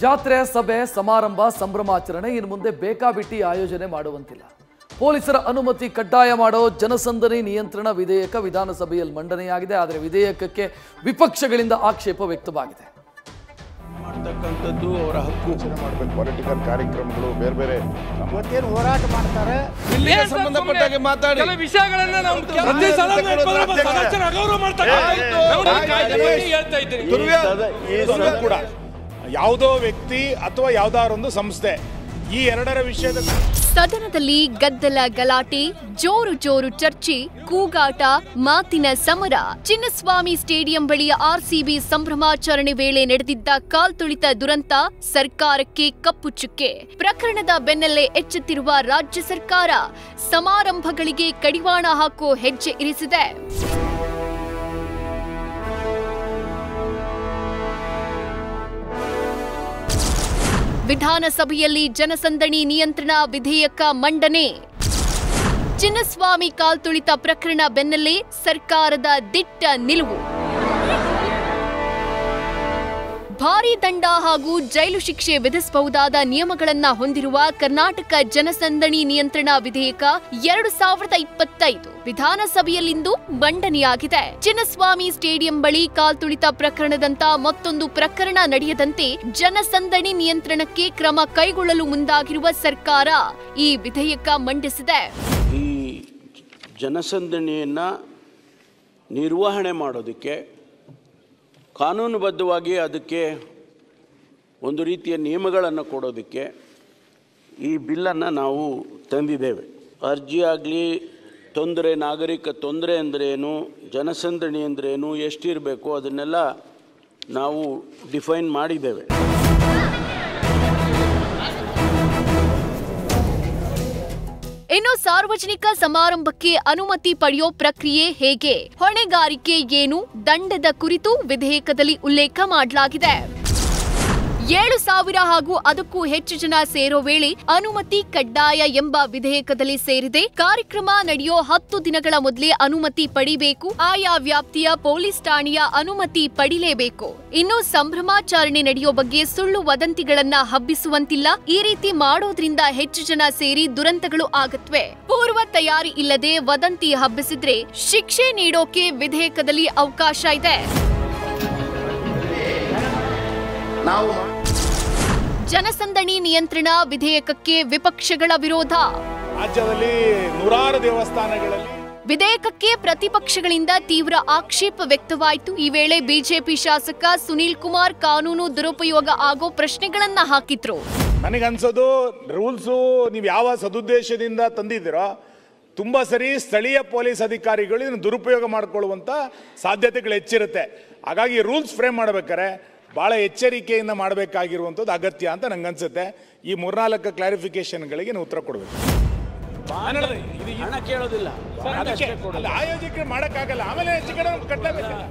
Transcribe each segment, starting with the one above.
ಜಾತ್ರೆ ಸಭೆ ಸಮಾರಂಭ ಸಂಭ್ರಮಾಚರಣೆ ಇನ್ನು ಮುಂದೆ ಬೇಕಾಬಿಟ್ಟಿ ಆಯೋಜನೆ ಮಾಡುವಂತಿಲ್ಲ. ಪೊಲೀಸರ ಅನುಮತಿ ಕಡ್ಡಾಯ ಮಾಡೋ ಜನಸಂದಣಿ ನಿಯಂತ್ರಣ ವಿಧೇಯಕ ವಿಧಾನಸಭೆಯಲ್ಲಿ ಮಂಡನೆಯಾಗಿದೆ. ಆದರೆ ವಿಧೇಯಕಕ್ಕೆ ವಿಪಕ್ಷಗಳಿಂದ ಆಕ್ಷೇಪ ವ್ಯಕ್ತವಾಗಿದೆ. ಮಾಡ್ತಕ್ಕಂಥದ್ದು ಅವರ ಹಕ್ಕು. ಮಾಡಬೇಕು ಪೊಲಿಟಿಕಲ್ ಕಾರ್ಯಕ್ರಮಗಳು ಬೇರೆ ಬೇರೆ ಇವತ್ತೇನು ಹೋರಾಟ ಮಾಡ್ತಾರೆ ಇಲ್ಲಿಗೆ ಸಂಬಂಧಪಟ್ಟಾಗೆ ಮಾತಾಡಿ ವಿಷಯಗಳನ್ನ ನಾವು ಪ್ರತಿ ಸಲ ಅಗೌರವ ಮಾಡ್ತಾರೆ. ಕೂಡ ಯಾವುದೋ ವ್ಯಕ್ತಿ ಅಥವಾ ಯಾವುದಾರೊಂದು ಸಂಸ್ಥೆ ಈ ಎರಡರ ವಿಷಯದ ಸದನದಲ್ಲಿ ಗದ್ದಲ ಗಲಾಟೆ, ಜೋರು ಜೋರು ಚರ್ಚೆ, ಕೂಗಾಟ, ಮಾತಿನ ಸಮರ. ಚಿನ್ನಸ್ವಾಮಿ ಸ್ಟೇಡಿಯಂ ಬಳಿಯ ಆರ್ಸಿಬಿ ಸಂಭ್ರಮಾಚರಣೆ ವೇಳೆ ನಡೆದಿದ್ದ ಕಾಲ್ತುಳಿತ ದುರಂತ ಸರ್ಕಾರಕ್ಕೆ ಕಪ್ಪು ಚುಕ್ಕೆ. ಪ್ರಕರಣದ ಬೆನ್ನಲ್ಲೇ ಎಚ್ಚೆತ್ತಿರುವ ರಾಜ್ಯ ಸರ್ಕಾರ ಸಮಾರಂಭಗಳಿಗೆ ಕಡಿವಾಣ ಹಾಕೋ ಹೆಜ್ಜೆ ಇರಿಸಿದೆ. ವಿಧಾನಸಭೆಯಲ್ಲಿ ಜನಸಂದಣಿ ನಿಯಂತ್ರಣ ವಿಧೇಯಕ ಮಂಡನೆ. ಚಿನ್ನಸ್ವಾಮಿ ಕಾಲ್ತುಳಿತ ಪ್ರಕರಣ ಬೆನ್ನಲ್ಲೇ ಸರ್ಕಾರದ ದಿಟ್ಟ ನಿಲುವು. ಭಾರೀ ದಂಡ ಹಾಗೂ ಜೈಲು ಶಿಕ್ಷೆ ವಿಧಿಸಬಹುದಾದ ನಿಯಮಗಳನ್ನ ಹೊಂದಿರುವ ಕರ್ನಾಟಕ ಜನಸಂದಣಿ ನಿಯಂತ್ರಣ ವಿಧೇಯಕ 2025 ವಿಧಾನಸಭೆಯಲ್ಲಿಂದು ಮಂಡನೆಯಾಗಿದೆ. ಚಿನ್ನಸ್ವಾಮಿ ಸ್ಟೇಡಿಯಂ ಬಳಿ ಕಾಲ್ತುಳಿತ ಪ್ರಕರಣದಂತ ಮತ್ತೊಂದು ಪ್ರಕರಣ ನಡೆಯದಂತೆ ಜನಸಂದಣಿ ನಿಯಂತ್ರಣಕ್ಕೆ ಕ್ರಮ ಕೈಗೊಳ್ಳಲು ಮುಂದಾಗಿರುವ ಸರ್ಕಾರ ಈ ವಿಧೇಯಕ ಮಂಡಿಸಿದೆ. ಈ ಜನಸಂದಣಿಯನ್ನ ನಿರ್ವಹಣೆ ಮಾಡೋದಕ್ಕೆ ಕಾನೂನುಬದ್ಧವಾಗಿ ಅದಕ್ಕೆ ಒಂದು ರೀತಿಯ ನಿಯಮಗಳನ್ನು ಕೊಡೋದಕ್ಕೆ ಈ ಬಿಲ್ಲನ್ನು ನಾವು ತಂದಿದ್ದೇವೆ. ಅರ್ಜಿ ಆಗಲಿ, ತೊಂದರೆ, ನಾಗರಿಕ ತೊಂದರೆ ಅಂದ್ರೇನು, ಜನಸಂದಣಿ ಅಂದ್ರೇನು, ಎಷ್ಟಿರಬೇಕು ಅದನ್ನೆಲ್ಲ ನಾವು ಡಿಫೈನ್ ಮಾಡಿದ್ದೇವೆ. ಇನ್ನು ಸಾರ್ವಜನಿಕ ಸಮಾರಂಭಕ್ಕೆ ಅನುಮತಿ ಪಡೆಯೋ ಪ್ರಕ್ರಿಯೆ ಹೇಗೆ, ಹೊಣೆಗಾರಿಕೆ ಏನು, ದಂಡದ ಕುರಿತು ವಿಧೇಯಕದಲ್ಲಿ ಉಲ್ಲೇಖ ಮಾಡಲಾಗಿದೆ. 7,000 ಹಾಗೂ ಅದಕ್ಕೂ ಹೆಚ್ಚು ಜನ ಸೇರೋ ವೇಳೆ ಅನುಮತಿ ಕಡ್ಡಾಯ ಎಂಬ ವಿಧೇಯಕದಲ್ಲಿ ಸೇರಿದೆ. ಕಾರ್ಯಕ್ರಮ ನಡೆಯೋ 10 ದಿನಗಳ ಮೊದಲೇ ಅನುಮತಿ ಪಡಿಬೇಕು. ಆಯಾ ವ್ಯಾಪ್ತಿಯ ಪೊಲೀಸ್ ಠಾಣೆಯ ಅನುಮತಿ ಪಡಿಲೇಬೇಕು. ಇನ್ನು ಸಂಭ್ರಮಾಚರಣೆ ನಡೆಯೋ ಬಗ್ಗೆ ಸುಳ್ಳು ವದಂತಿಗಳನ್ನ ಹಬ್ಬಿಸುವಂತಿಲ್ಲ. ಈ ರೀತಿ ಮಾಡೋದ್ರಿಂದ ಹೆಚ್ಚು ಜನ ಸೇರಿ ದುರಂತಗಳು ಆಗತ್ವೆ. ಪೂರ್ವ ತಯಾರಿ ಇಲ್ಲದೆ ವದಂತಿ ಹಬ್ಬಿಸಿದ್ರೆ ಶಿಕ್ಷೆ ನೀಡೋಕೆ ವಿಧೇಯಕದಲ್ಲಿ ಅವಕಾಶ ಇದೆ. ಜನಸಂದಣಿ ನಿಯಂತ್ರಣ ವಿಧೇಯಕಕ್ಕೆ ವಿಪಕ್ಷಗಳ ವಿರೋಧ. ರಾಜ್ಯದಲ್ಲಿ ನೂರಾರು ದೇವಸ್ಥಾನಗಳಲ್ಲಿ ವಿಧೇಯಕಕ್ಕೆ ಪ್ರತಿಪಕ್ಷಗಳಿಂದ ತೀವ್ರ ಆಕ್ಷೇಪ ವ್ಯಕ್ತವಾಯಿತು. ಈ ವೇಳೆ ಬಿಜೆಪಿ ಶಾಸಕ ಸುನೀಲ್ ಕುಮಾರ್ ಕಾನೂನು ದುರುಪಯೋಗ ಆಗೋ ಪ್ರಶ್ನೆಗಳನ್ನ ಹಾಕಿದ್ರು. ನನಗನ್ಸೋದು ರೂಲ್ಸು ನೀವು ಯಾವ ಸದುದ್ದೇಶದಿಂದ ತಂದಿದ್ದೀರೋ ತುಂಬ ಸರಿ ಸ್ಥಳೀಯ ಪೊಲೀಸ್ ಅಧಿಕಾರಿಗಳು ಇದನ್ನು ದುರುಪಯೋಗ ಮಾಡಿಕೊಳ್ಳುವಂಥ ಸಾಧ್ಯತೆಗಳು ಹೆಚ್ಚಿರುತ್ತೆ. ಹಾಗಾಗಿ ರೂಲ್ಸ್ ಫ್ರೇಮ್ ಮಾಡಬೇಕಾದ್ರೆ ಭಾಳ ಎಚ್ಚರಿಕೆಯಿಂದ ಮಾಡಬೇಕಾಗಿರುವಂಥದ್ದು ಅಗತ್ಯ ಅಂತ ನಂಗನ್ಸುತ್ತೆ. ಈ 3-4 ಕ್ಲಾರಿಫಿಕೇಶನ್ಗಳಿಗೆ ನಾವು ಉತ್ತರ ಕೊಡಬೇಕು. ಹಣ ಕೇಳೋದಿಲ್ಲ, ಆಯೋಜಕರು ಮಾಡೋಕ್ಕಾಗಲ್ಲ, ಆಮೇಲೆ ಕಟ್ಟಲೇಬೇಕಲ್ಲ.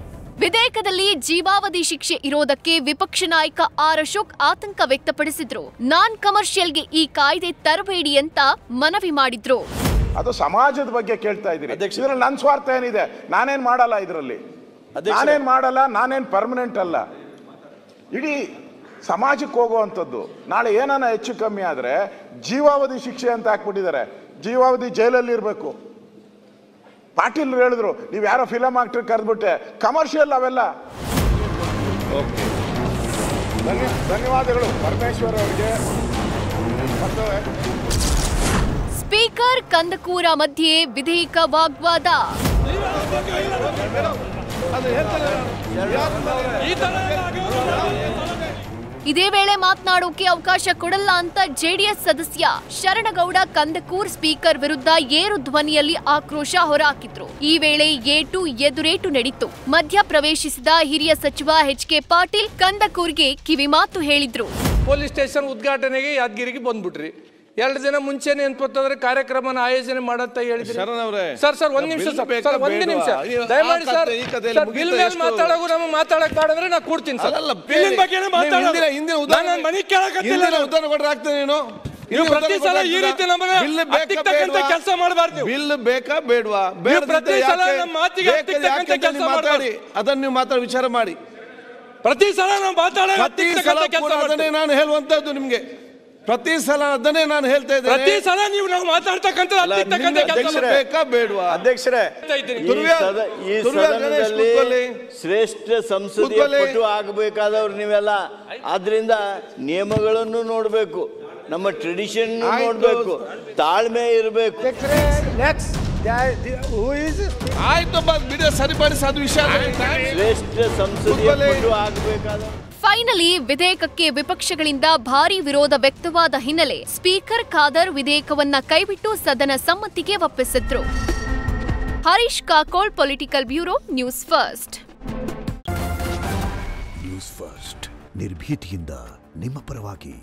ವಿಧೇಯಕದಲ್ಲಿ ಜೀವಾವಧಿ ಶಿಕ್ಷೆ ಇರೋದಕ್ಕೆ ವಿಪಕ್ಷ ನಾಯಕ ಆರ್ ಅಶೋಕ್ ಆತಂಕ ವ್ಯಕ್ತಪಡಿಸಿದ್ರು. ನಾನ್ ಕಮರ್ಷಿಯಲ್ಗೆ ಈ ಕಾಯ್ದೆ ತರಬೇಡಿ ಅಂತ ಮನವಿ ಮಾಡಿದ್ರು. ಅದು ಸಮಾಜದ ಬಗ್ಗೆ ಕೇಳ್ತಾ ಇದ್ದೀರಿ. ಇದರಲ್ಲಿ ನನ್ನ ಸ್ವಾರ್ಥ ಏನಿದೆ? ನಾನೇನ್ ಮಾಡಲ್ಲ, ಇದರಲ್ಲಿ ನಾನೇನ್ ಮಾಡಲ್ಲ, ನಾನೇನ್ ಪರ್ಮನೆಂಟ್ ಅಲ್ಲ. ಇಡೀ ಸಮಾಜಕ್ಕೆ ಹೋಗುವಂಥದ್ದು. ನಾಳೆ ಏನಾನ ಹೆಚ್ಚು ಕಮ್ಮಿ ಆದರೆ ಜೀವಾವಧಿ ಶಿಕ್ಷೆ ಅಂತ ಹಾಕ್ಬಿಟ್ಟಿದ್ದಾರೆ. ಜೀವಾವಧಿ ಜೈಲಲ್ಲಿ ಇರಬೇಕು. ಪಾಟೀಲ್ ಹೇಳಿದ್ರು, ನೀವು ಯಾರೋ ಫಿಲಮ್ ಆಕ್ಟರ್ ಕರೆದ್ಬಿಟ್ಟೆ, ಕಮರ್ಷಿಯಲ್ ಅವೆಲ್ಲ. ಧನ್ಯವಾದಗಳು ಪರಮೇಶ್ವರ್ ಅವರಿಗೆ. ಸ್ಪೀಕರ್ ಕಂದಕೂರ ಮಧ್ಯೆ ವಿಧೇಯಕ ವಾಗ್ವಾದ. ಇದೇ ವೇಳೆ ಮಾತನಾಡೋಕೆ ಅವಕಾಶ ಕೊಡಲ್ಲ ಅಂತ ಜೆಡಿಎಸ್ ಸದಸ್ಯ ಶರಣಗೌಡ ಕಂದಕೂರ್ ಸ್ಪೀಕರ್ ವಿರುದ್ಧ ಏರು ಧ್ವನಿಯಲ್ಲಿ ಆಕ್ರೋಶ ಹೊರಹಾಕಿದ್ರು. ಈ ವೇಳೆ ಏಟು ಎದುರೇಟು ನಡೆಯಿತು. ಮಧ್ಯ ಪ್ರವೇಶಿಸಿದ ಹಿರಿಯ ಸಚಿವ ಎಚ್.ಕೆ. ಪಾಟೀಲ್ ಕಂದಕೂರ್ಗೆ ಕಿವಿಮಾತು ಹೇಳಿದ್ರು. ಪೊಲೀಸ್ ಸ್ಟೇಷನ್ ಉದ್ಘಾಟನೆಗೆ ಯಾದಗಿರಿಗೆ ಬಂದ್ಬಿಟ್ರಿ. 2 ದಿನ ಮುಂಚೆನೆ ಏನ್ಪತ್ತಂದ್ರೆ ಕಾರ್ಯಕ್ರಮನ ಆಯೋಜನೆ ಮಾಡಂತ ಹೇಳಿದ್ರಿ. ಸರ್ ಒಂದ್ ನಿಮಿಷ ದಯಮಾಡಿ ಸರ್. ಬಿಲ್ ಮೇಲೆ ಮಾತಾಡೋದು ನಮಗೆ ಮಾತಾಡಕ್ ಬೇಡಂದ್ರೆ ನಾ ಕೊಡ್ತೀನಿ ಸರ್. ಪ್ರತಿ ಸಲ ಈ ರೀತಿ ನಮ್ಮನ್ನ ಕೆಲಸ ಮಾಡಬಾರ್ದು. ಬಿಲ್ ಬೇಕಾ ಬೇಡವಾ? ಪ್ರತಿ ಸಲ ನಮ್ಮ ಮಾತಿಗೆ ಕೆಲಸ ಅದನ್ನು ನೀವು ಮಾತಾಡಿ ವಿಚಾರ ಮಾಡಿ. ಪ್ರತಿ ಸಲ ನಾವು ಮಾತಾಡೋದು ಪ್ರತಿ ಸಲ ಅದನ್ನೇ ನಾನು ಹೇಳುವಂತದ್ದು ನಿಮ್ಗೆ. ಪ್ರತಿ ಸಲ ಅದನ್ನೇ ನಾನು ಹೇಳ್ತಾ ಇದ್ದೇನೆ. ಪ್ರತಿ ಸಲ ನೀವು ನಾವು ಮಾತಾಡ್ತಕ್ಕಂಥ ಬೇಕಾ ಬೇಡವಾ? ಅಧ್ಯಕ್ಷರೇ, ಈ ಸದನದಲ್ಲಿ ಶ್ರೇಷ್ಠ ಸಂಸದೀಯ ಪಟು ಆಗಬೇಕಾದವ್ರು ನೀವೆಲ್ಲ. ಆದ್ರಿಂದ ನಿಯಮಗಳನ್ನು ನೋಡ್ಬೇಕು, ನಮ್ಮ ಟ್ರೆಡಿಷನ್ ನೋಡ್ಬೇಕು, ತಾಳ್ಮೆ ಇರಬೇಕು. ಆಯ್ತು, ಬಿಡ, ಸರಿಪಡಿಸಿ, ಅದು ವಿಷಯ. ಶ್ರೇಷ್ಠ ಸಂಸದೀಯ ಪಟು ಆಗಬೇಕಾದ. ಫೈನಲಿ ವಿಧೇಯಕಕ್ಕೆ ವಿಪಕ್ಷಗಳಿಂದ ಭಾರೀ ವಿರೋಧ ವ್ಯಕ್ತವಾದ ಹಿನ್ನೆಲೆ ಸ್ಪೀಕರ್ ಖಾದರ್ ವಿಧೇಯಕವನ್ನ ಕೈಬಿಟ್ಟು ಸದನ ಸಮ್ಮತಿಗೆ ಒಪ್ಪಿಸಿದ್ರು. Harish Kakol, political bureau, news first. News first ನಿರ್ಭೀತಿಯಿಂದ ನಿಮ್ಮ ಪರವಾಗಿ.